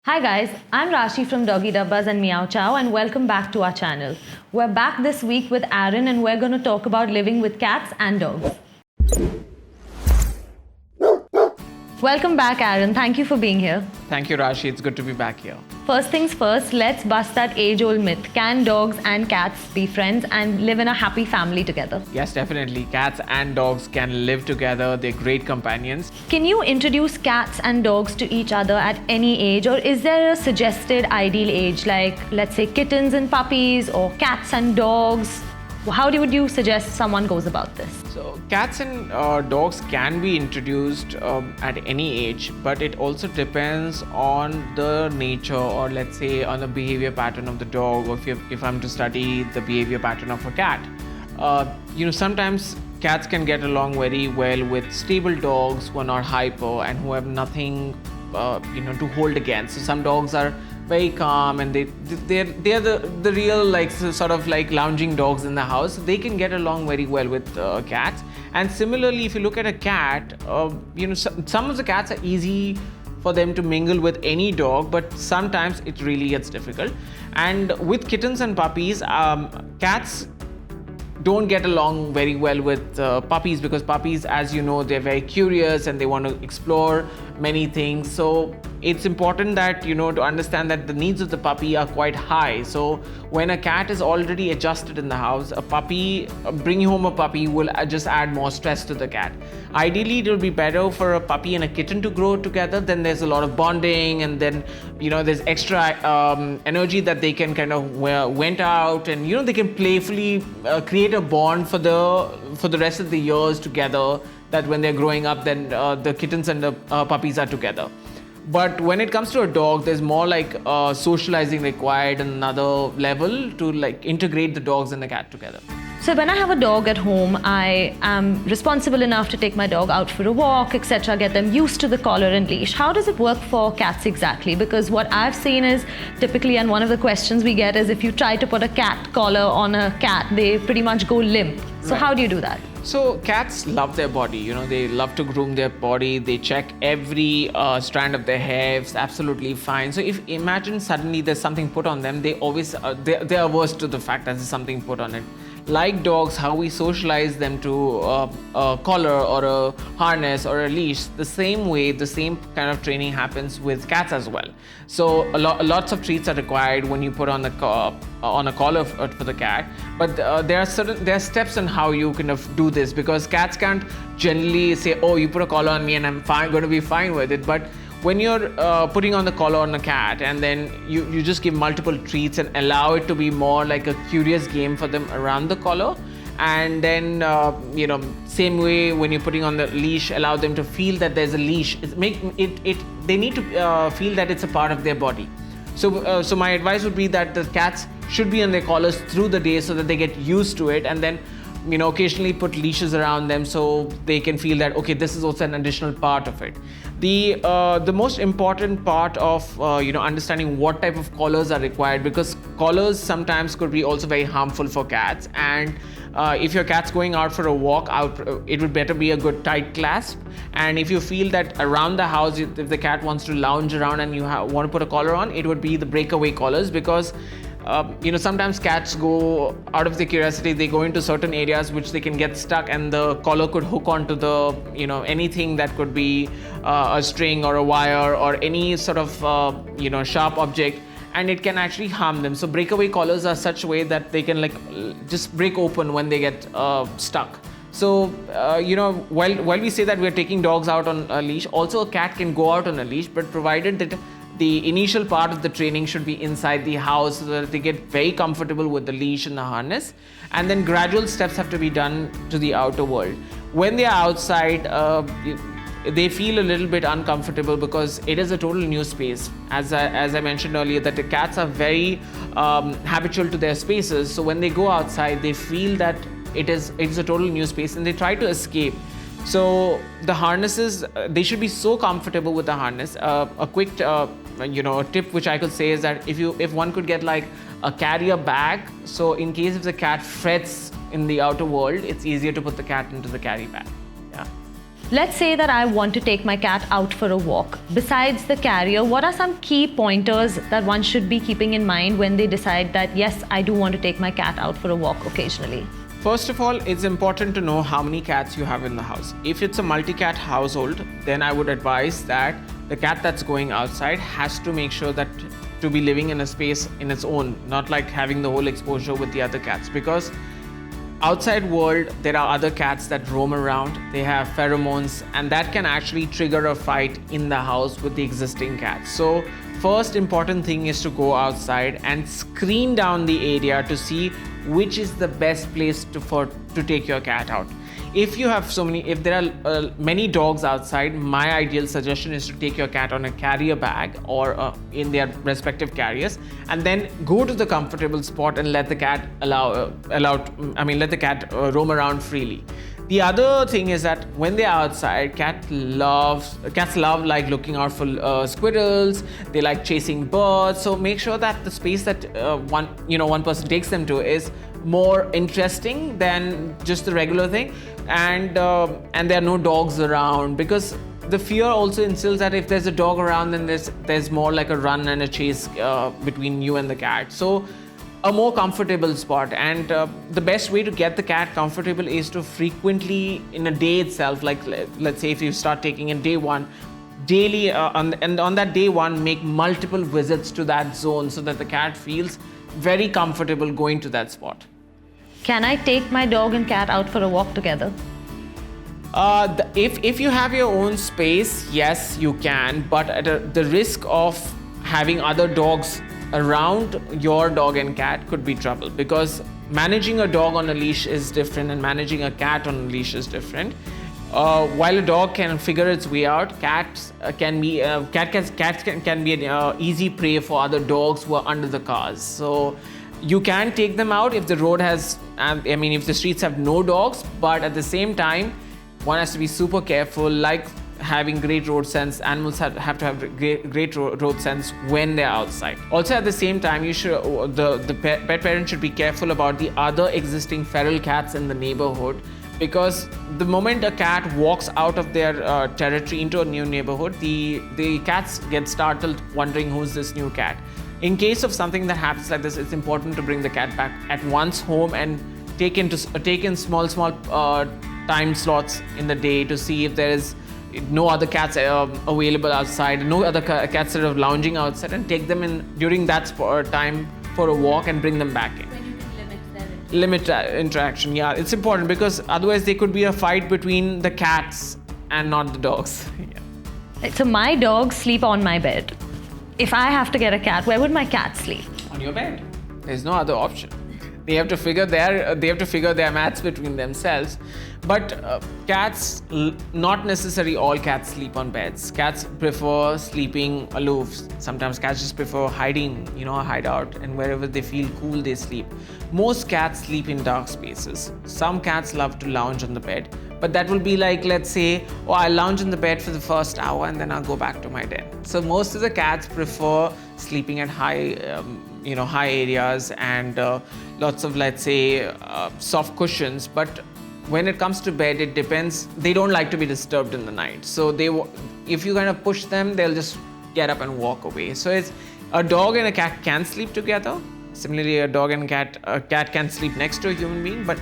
Hi guys, I'm Rashi from Doggy Dabbas and Meow Chow and welcome back to our channel. We're back this week with Aaron and we're going to talk about living with cats and dogs. Welcome back Aaron, thank you for being here. Thank you, Rashi. It's good to be back here. First things first, let's bust that age-old myth. Can dogs and cats be friends and live in a happy family together? Yes, definitely. Cats and dogs can live together. They're great companions. Can you introduce cats and dogs to each other at any age, or is there a suggested ideal age, like let's say kittens and puppies or cats and dogs? How would you suggest someone goes about this? So, cats and dogs can be introduced at any age, but it also depends on the nature, or let's say on the behavior pattern of the dog, or if I'm to study the behavior pattern of a cat. Sometimes cats can get along very well with stable dogs who are not hyper and who have nothing, to hold against. So some dogs are very calm and they're the real sort of like lounging dogs in the house. They can get along very well with cats. And similarly, if you look at a cat, some of the cats are easy for them to mingle with any dog, but sometimes it really gets difficult. And with kittens and puppies, cats don't get along very well with puppies, because puppies, as you know, they're very curious and they want to explore many things. So it's important that to understand that the needs of the puppy are quite high. So when a cat is already adjusted in the house, bringing home a puppy will just add more stress to the cat. Ideally, it will be better for a puppy and a kitten to grow together. Then there's a lot of bonding, and then there's extra energy that they can kind of vent out, and they can playfully create a bond for the rest of the years together, that when they're growing up, then the kittens and the puppies are together. But when it comes to a dog, there's more like socializing required on another level to like integrate the dogs and the cat together. So when I have a dog at home, I am responsible enough to take my dog out for a walk, etc., get them used to the collar and leash. How does it work for cats exactly? Because what I've seen is typically, and one of the questions we get is, if you try to put a cat collar on a cat, they pretty much go limp. So how do you do that? So cats love their body, they love to groom their body. They check every strand of their hair. It's absolutely fine. So if imagine suddenly there's something put on them, they always they're averse to the fact that there's something put on it. Like dogs, how we socialize them to a collar or a harness or a leash, the same way, the same kind of training happens with cats as well. So lots of treats are required when you put on a collar for the cat. But there are steps on how you kind of do this, because cats can't generally say, oh, you put a collar on me and I'm going to be fine with it. But when you're putting on the collar on a cat, and then you just give multiple treats and allow it to be more like a curious game for them around the collar. And then, same way when you're putting on the leash, allow them to feel that there's a leash. They need to feel that it's a part of their body. So my advice would be that the cats should be on their collars through the day so that they get used to it, and then occasionally put leashes around them so they can feel that, okay, this is also an additional part of it. The most important part of understanding what type of collars are required, because collars sometimes could be also very harmful for cats. And if your cat's going out for a walk out, it would better be a good tight clasp. And if you feel that around the house, if the cat wants to lounge around and you want to put a collar on, it would be the breakaway collars, because sometimes cats go out of their curiosity, they go into certain areas which they can get stuck, and the collar could hook onto the, anything that could be a string or a wire or any sort of, sharp object, and it can actually harm them. So breakaway collars are such a way that they can just break open when they get stuck. So, while we say that we're taking dogs out on a leash, also a cat can go out on a leash, but provided that the initial part of the training should be inside the house, so that they get very comfortable with the leash and the harness. And then gradual steps have to be done to the outer world. When they are outside, they feel a little bit uncomfortable because it is a total new space. As I mentioned earlier, that the cats are very habitual to their spaces. So when they go outside, they feel that it is a total new space, and they try to escape. So the harnesses, they should be so comfortable with the harness. A quick tip which I could say is that if one could get like a carrier bag, so in case if the cat frets in the outer world, it's easier to put the cat into the carry bag. Yeah. let's say that I want to take my cat out for a walk. Besides the carrier, what are some key pointers that one should be keeping in mind when they decide that, yes, I do want to take my cat out for a walk occasionally? First of all, it's important to know how many cats you have in the house. If it's a multi-cat household, then I would advise that the cat that's going outside has to make sure that to be living in a space in its own, not like having the whole exposure with the other cats, because outside world there are other cats that roam around, they have pheromones, and that can actually trigger a fight in the house with the existing cats. So first important thing is to go outside and screen down the area to see which is the best place to take your cat out. If there are many dogs outside, my ideal suggestion is to take your cat on a carrier bag or in their respective carriers, and then go to the comfortable spot and let the cat roam around freely. The other thing is that when they're outside, cats love like looking out for squirrels. They like chasing birds. So make sure that the space that one person takes them to is more interesting than just the regular thing, and there are no dogs around, because the fear also instills that if there's a dog around, then there's more like a run and a chase between you and the cat. So a more comfortable spot, and the best way to get the cat comfortable is to frequently in a day itself, like let's say if you start taking in day one, daily on that day one, make multiple visits to that zone so that the cat feels very comfortable going to that spot. Can I take my dog and cat out for a walk together? If you have your own space, yes, you can, but at the risk of having other dogs around your dog and cat could be trouble, because managing a dog on a leash is different and managing a cat on a leash is different. While a dog can figure its way out, cats can be an easy prey for other dogs who are under the cars. So you can take them out if the road has, if the streets have no dogs, but at the same time, one has to be super careful, like having great road sense. Animals have to have great road sense when they're outside. Also, at the same time, the pet parent should be careful about the other existing feral cats in the neighborhood, because the moment a cat walks out of their territory into a new neighborhood, the cats get startled wondering who's this new cat. In case of something that happens like this, it's important to bring the cat back at once home and take in small time slots in the day to see if there is no other cats available outside, no other cats that are lounging outside, and take them in during that time for a walk and bring them back in. When you can limit interaction. Yeah, it's important, because otherwise there could be a fight between the cats and not the dogs. Yeah. So my dogs sleep on my bed. If I have to get a cat, where would my cat sleep? On your bed. There's no other option. They have to figure their maths between themselves. But cats, not necessarily all cats sleep on beds. Cats prefer sleeping aloof. Sometimes cats just prefer hiding, a hideout, and wherever they feel cool, they sleep. Most cats sleep in dark spaces. Some cats love to lounge on the bed, but that will be like, let's say, I'll lounge on the bed for the first hour and then I'll go back to my den. So most of the cats prefer sleeping at high areas and lots of, let's say, soft cushions. But when it comes to bed, it depends. They don't like to be disturbed in the night. So if you kind of push them, they'll just get up and walk away. So it's a dog and a cat can sleep together. Similarly, a cat can sleep next to a human being, but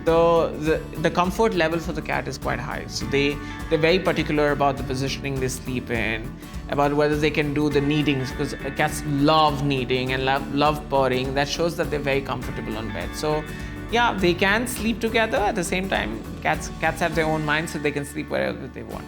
the comfort level for the cat is quite high. So they're very particular about the positioning they sleep in, about whether they can do the kneadings, because cats love kneading and love purring. That shows that they're very comfortable on bed. So yeah, they can sleep together. At the same time, cats have their own minds, so they can sleep wherever they want.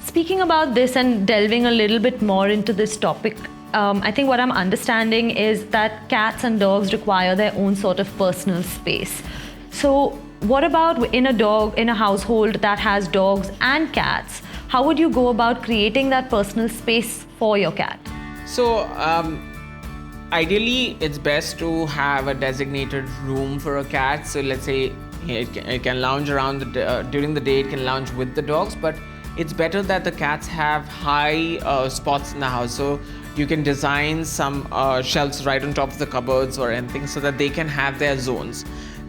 Speaking about this and delving a little bit more into this topic, I think what I'm understanding is that cats and dogs require their own sort of personal space. So what about in a household that has dogs and cats? How would you go about creating that personal space for your cat? So ideally, it's best to have a designated room for a cat. So let's say it can lounge around during the day. It can lounge with the dogs, but it's better that the cats have high spots in the house. So you can design some shelves right on top of the cupboards or anything, so that they can have their zones.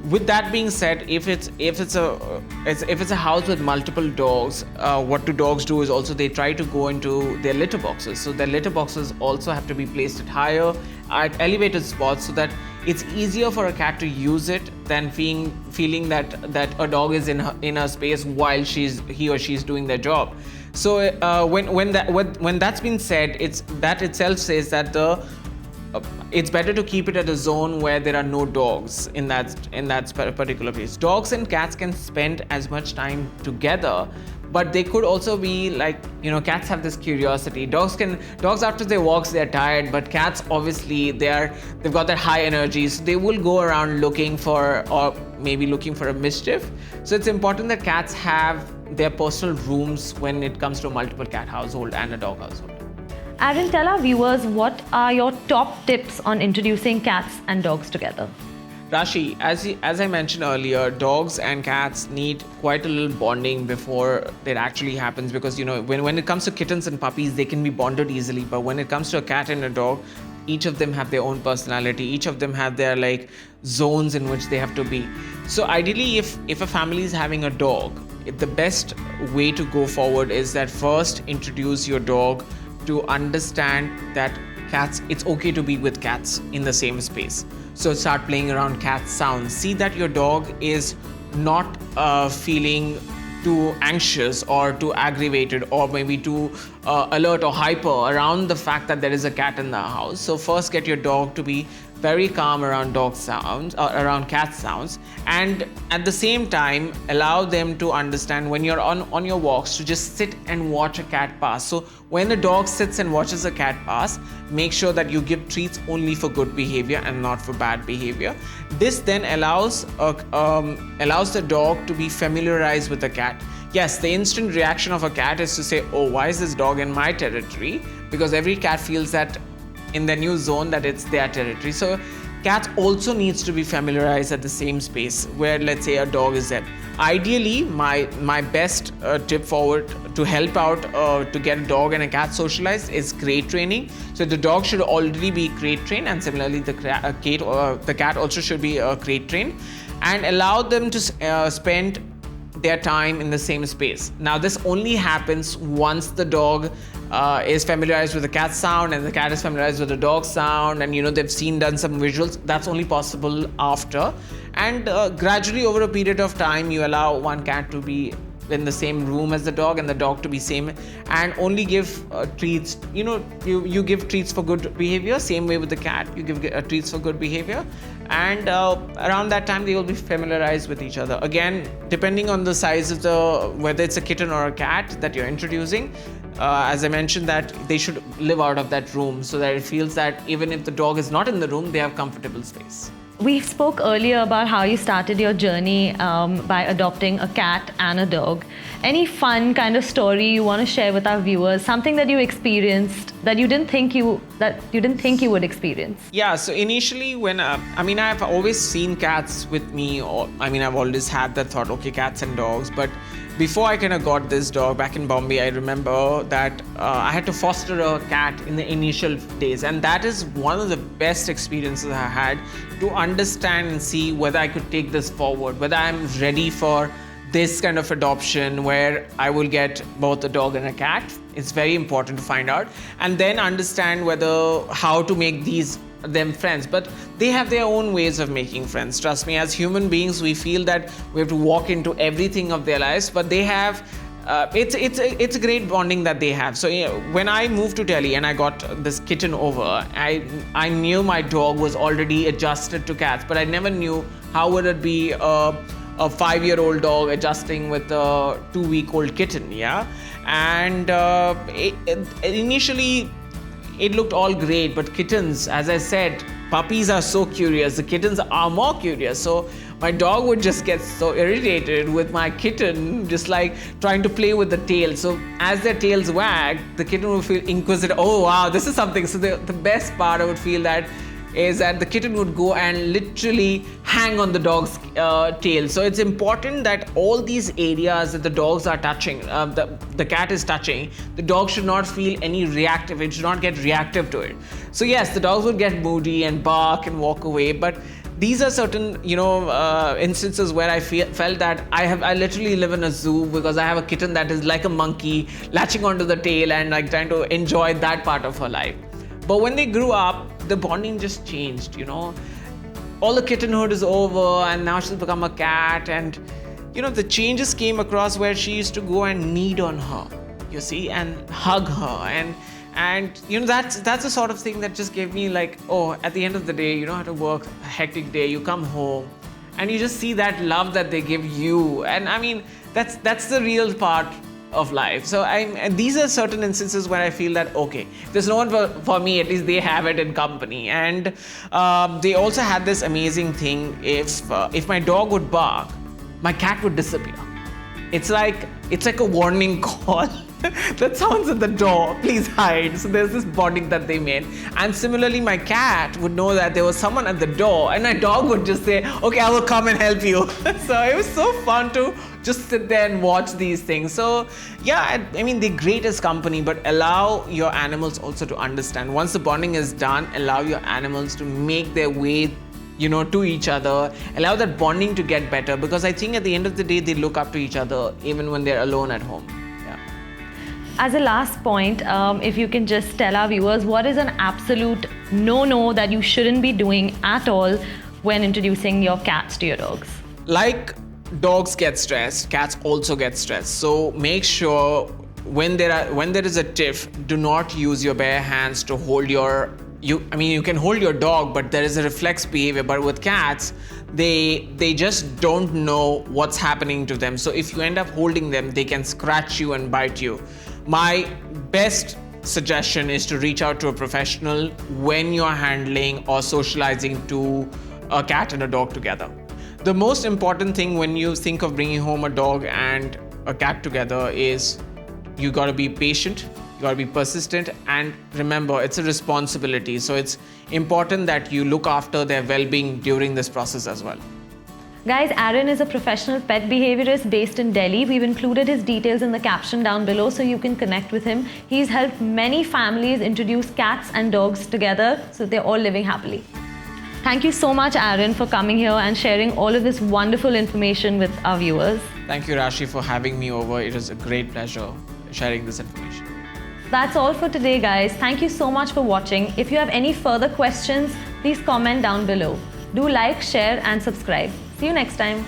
with that being said, if it's a house with multiple dogs, what do dogs do is also they try to go into their litter boxes. So their litter boxes also have to be placed at higher, at elevated spots, so that it's easier for a cat to use it than feeling that a dog is in a space while he or she's doing their job. So when that's been said, that itself says that it's better to keep it at a zone where there are no dogs in that particular place. Dogs and cats can spend as much time together, but they could also be like, cats have this curiosity. Dogs after their walks, they're tired, but cats obviously they've got that high energy, so they will go around looking for a mischief. So it's important that cats have their personal rooms when it comes to a multiple cat household and a dog household. Aaron, tell our viewers, what are your top tips on introducing cats and dogs together? Rashi, as I mentioned earlier, dogs and cats need quite a little bonding before it actually happens, because when it comes to kittens and puppies, they can be bonded easily, but when it comes to a cat and a dog, each of them have their own personality, each of them have their zones in which they have to be. So ideally, if a family is having a dog, the best way to go forward is that first introduce your dog to understand that it's okay to be with cats in the same space. So start playing around cat sounds. See that your dog is not feeling too anxious or too aggravated or maybe too alert or hyper around the fact that there is a cat in the house. So first get your dog to be very calm around dog sounds or around cat sounds, and at the same time allow them to understand when you're on your walks to just sit and watch a cat pass. So when the dog sits and watches a cat pass, make sure that you give treats only for good behavior and not for bad behavior. This then allows the dog to be familiarized with the cat. Yes, the instant reaction of a cat is to say, oh, why is this dog in my territory? Because every cat feels that in their new zone that it's their territory. So cats also needs to be familiarized at the same space where, let's say, a dog is there. Ideally, my best tip forward to help out to get a dog and a cat socialized is crate training. So the dog should already be crate trained, and similarly the cat also should be crate trained, and allow them to spend their time in the same space. Now this only happens once the dog is familiarized with the cat sound and the cat is familiarized with the dog sound, and they've done some visuals. That's only possible after, and gradually over a period of time you allow one cat to be in the same room as the dog and the dog to be same, and only give treats. You give treats for good behavior. Same way with the cat, you give treats for good behavior, and around that time they will be familiarized with each other. Again, depending on the size of whether it's a kitten or a cat that you're introducing, as I mentioned, that they should live out of that room so that it feels that even if the dog is not in the room, they have comfortable space. We spoke earlier about how you started your journey by adopting a cat and a dog. Any fun kind of story you want to share with our viewers? Something that you experienced that you didn't think you would experience? Yeah. So initially, when I've always seen cats with me, I've always had that thought, okay, cats and dogs, but before I kind of got this dog back in Bombay, I remember that I had to foster a cat in the initial days, and that is one of the best experiences I had to understand and see whether I could take this forward, whether I'm ready for this kind of adoption where I will get both a dog and a cat. It's very important to find out, and then understand how to make them friends. But they have their own ways of making friends. Trust me, as human beings, we feel that we have to walk into everything of their lives, but they have it's a great bonding that they have. So when I moved to Delhi and I got this kitten over, I knew my dog was already adjusted to cats, but I never knew how would it be a 5-year-old dog adjusting with a 2-week-old kitten. And initially it looked all great, but kittens, as I said, puppies are so curious. The kittens are more curious. So my dog would just get so irritated with my kitten, just like trying to play with the tail. So as their tails wag, the kitten would feel inquisitive. Oh wow, this is something. So the best part I would feel is that the kitten would go and literally hang on the dog's tail. So it's important that all these areas that the dogs are touching, the cat is touching, the dog should not feel any reactive. It should not get reactive to it. So yes, the dogs would get moody and bark and walk away, but these are certain, instances where I felt that I literally live in a zoo because I have a kitten that is like a monkey, latching onto the tail and like trying to enjoy that part of her life. But when they grew up, the bonding just changed, All the kittenhood is over and now she's become a cat, and the changes came across where she used to go and knead on her, you see, and hug her, and that's the sort of thing that just gave me like, oh, at the end of the day, you don't have to work a hectic day, you come home and you just see that love that they give you. And I mean, that's the real part of life. So and these are certain instances where I feel that, okay, if there's no one for me, at least they have it in company. And they also had this amazing thing, if my dog would bark, my cat would disappear. It's like a warning call that sounds at the door, please hide. So there's this bonding that they made. And similarly, my cat would know that there was someone at the door, and my dog would just say, okay, I will come and help you. So it was so fun to just sit there and watch these things. So yeah, I mean, the greatest company, but allow your animals also to understand. Once the bonding is done, allow your animals to make their way to each other, allow that bonding to get better, because I think at the end of the day, they look up to each other even when they're alone at home. Yeah. As a last point, if you can just tell our viewers, what is an absolute no-no that you shouldn't be doing at all when introducing your cats to your dogs? Like dogs get stressed, cats also get stressed. So make sure when there is a tiff, do not use your bare hands to hold you can hold your dog, but there is a reflex behavior. But with cats, they just don't know what's happening to them. So if you end up holding them, they can scratch you and bite you. My best suggestion is to reach out to a professional when you're handling or socializing to a cat and a dog together. The most important thing when you think of bringing home a dog and a cat together is you got to be patient. You got to be persistent, and remember, it's a responsibility. So it's important that you look after their well-being during this process as well. Guys, Aaron is a professional pet behaviorist based in Delhi. We've included his details in the caption down below so you can connect with him. He's helped many families introduce cats and dogs together, so they're all living happily. Thank you so much, Aaron, for coming here and sharing all of this wonderful information with our viewers. Thank you, Rashi, for having me over. It was a great pleasure sharing this information. That's all for today, guys. Thank you so much for watching. If you have any further questions, please comment down below. Do like, share, and subscribe. See you next time.